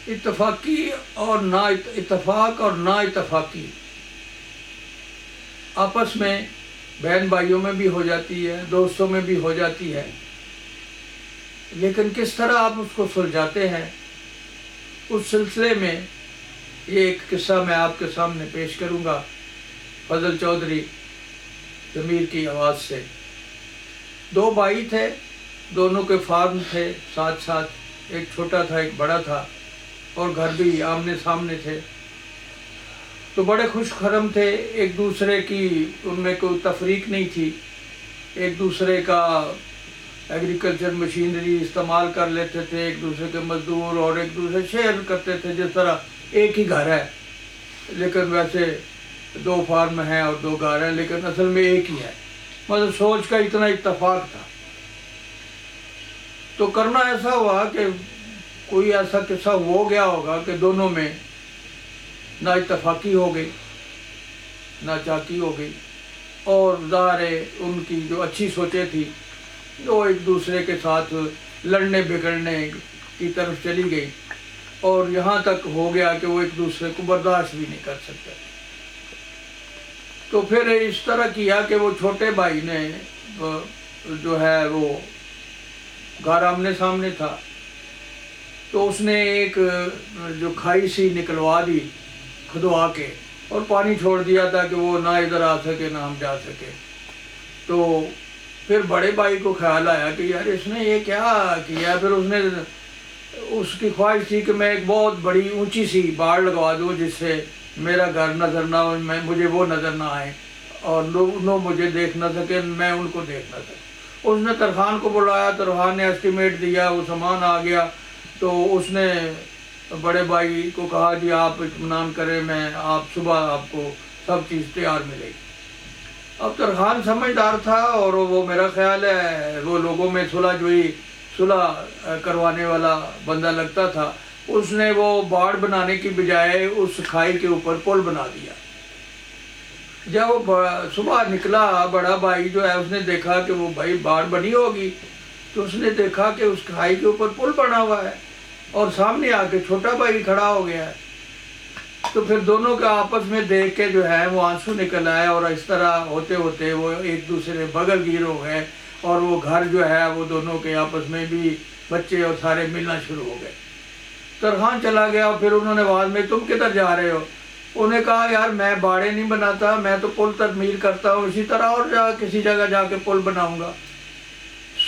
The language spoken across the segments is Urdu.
اتفاقی اور نا اتفاق اور نا اتفاقی آپس میں بہن بھائیوں میں بھی ہو جاتی ہے، دوستوں میں بھی ہو جاتی ہے، لیکن کس طرح آپ اس کو سلجھاتے ہیں، اس سلسلے میں یہ ایک قصہ میں آپ کے سامنے پیش کروں گا فضل چودھری ضمیر کی آواز سے۔ دو بھائی تھے، دونوں کے فارم تھے ساتھ ساتھ، ایک چھوٹا تھا ایک بڑا تھا، اور گھر بھی آمنے سامنے تھے۔ تو بڑے خوش خرم تھے، ایک دوسرے کی ان میں کوئی تفریق نہیں تھی، ایک دوسرے کا ایگریکلچر مشینری استعمال کر لیتے تھے، ایک دوسرے کے مزدور، اور ایک دوسرے شیئر کرتے تھے، جس طرح ایک ہی گھر ہے لیکن ویسے دو فارم ہیں اور دو گھر ہیں لیکن اصل میں ایک ہی ہے، مطلب سوچ کا اتنا اتفاق تھا۔ تو کرنا ایسا ہوا کہ کوئی ایسا قصہ ہو گیا ہوگا کہ دونوں میں نہ اتفاقی ہو گئی، نہ چاکی ہو گئی، اور ظاہر ہے ان کی جو اچھی سوچیں تھی وہ ایک دوسرے کے ساتھ لڑنے بگڑنے کی طرف چلی گئی، اور یہاں تک ہو گیا کہ وہ ایک دوسرے کو برداشت بھی نہیں کر سکتے۔ تو پھر اس طرح کیا کہ وہ چھوٹے بھائی نے جو ہے وہ گھر آمنے سامنے تھا، تو اس نے ایک جو کھائی سی نکلوا دی کھدوا کے، اور پانی چھوڑ دیا تھا کہ وہ نہ ادھر آ سکے نہ ہم جا سکے۔ تو پھر بڑے بھائی کو خیال آیا کہ یار اس نے یہ کیا کیا، پھر اس کی خواہش تھی کہ میں ایک بہت بڑی اونچی سی باڑ لگوا دوں جس سے میرا گھر نظر نہ ہو، مجھے وہ نظر نہ آئے، اور لوگ مجھے دیکھ نہ سکے، میں ان کو دیکھ نہ سکے۔ اس نے ترخان کو بلایا، ترخان نے اسٹیمیٹ دیا، وہ سامان آ گیا، تو اس نے بڑے بھائی کو کہا جی آپ اطمینان کریں، میں صبح آپ کو سب چیز تیار ملے گی۔ اب ترخان سمجھدار تھا، اور وہ میرا خیال ہے وہ لوگوں میں صلح کروانے والا بندہ لگتا تھا۔ اس نے وہ باڑ بنانے کی بجائے اس کھائی کے اوپر پل بنا دیا۔ جب وہ صبح نکلا بڑا بھائی جو ہے، اس نے دیکھا کہ وہ بھائی باڑ بنی ہوگی، تو اس نے دیکھا کہ اس کھائی کے اوپر پل بنا ہوا ہے، اور سامنے آ کے چھوٹا بھائی کھڑا ہو گیا ہے۔ تو پھر دونوں کا آپس میں دیکھ کے جو ہے وہ آنسو نکل آئے، اور اس طرح ہوتے ہوتے وہ ایک دوسرے بغل گیر ہو گئے، اور وہ گھر جو ہے وہ دونوں کے آپس میں بھی بچے اور سارے ملنا شروع ہو گئے۔ ترخان چلا گیا، اور پھر انہوں نے آواز میں تم کدھر جا رہے ہو؟ انہوں نے کہا یار میں باڑے نہیں بناتا، میں تو پل تعمیر کرتا ہوں، اسی طرح اور کسی جگہ جا کے پل بناؤں گا۔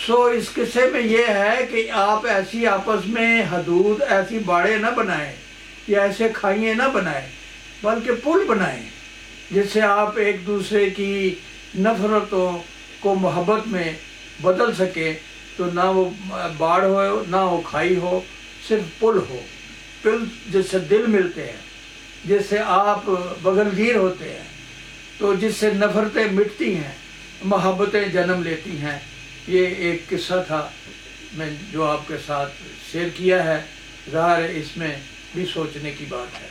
اس قصے میں یہ ہے کہ آپ ایسی آپس میں حدود، ایسی باڑے نہ بنائیں یا ایسے کھائیے نہ بنائیں، بلکہ پل بنائیں جس سے آپ ایک دوسرے کی نفرتوں کو محبت میں بدل سکیں۔ تو نہ وہ باڑ ہو نہ وہ کھائی ہو، صرف پل ہو، پل جس سے دل ملتے ہیں، جس سے آپ بغل گیر ہوتے ہیں، تو جس سے نفرتیں مٹتی ہیں، محبتیں جنم لیتی ہیں۔ یہ ایک قصہ تھا میں جو آپ کے ساتھ شیئر کیا ہے، ظاہر ہے اس میں بھی سوچنے کی بات ہے۔